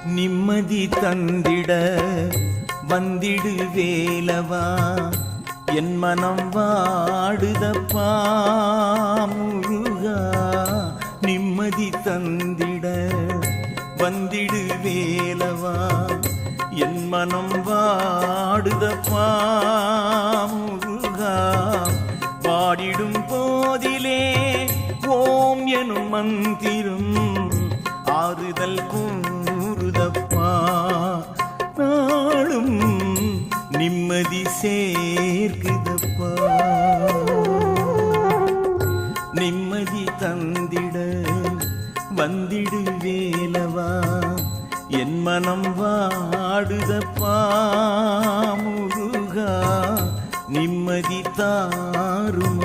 நிம்மதி தந்திட வந்திடு வேலவா, என் மனம் வாடுதப்பா முருகா. நிம்மதி தந்திட வந்திடு வேலவா, என் மனம் வாடுதப்பா முருகா. பாடிடும் போதிலே ஓம் எனும் மந்திரம் ஆறுதல் கூறுதப்பா. நாளும் நிம்மதி சேர்க்குதப்பா. நிம்மதி தந்திட வந்திடு வேலவா, என் மனம் வாடுதப்பா முருகா. நிம்மதி தாரும்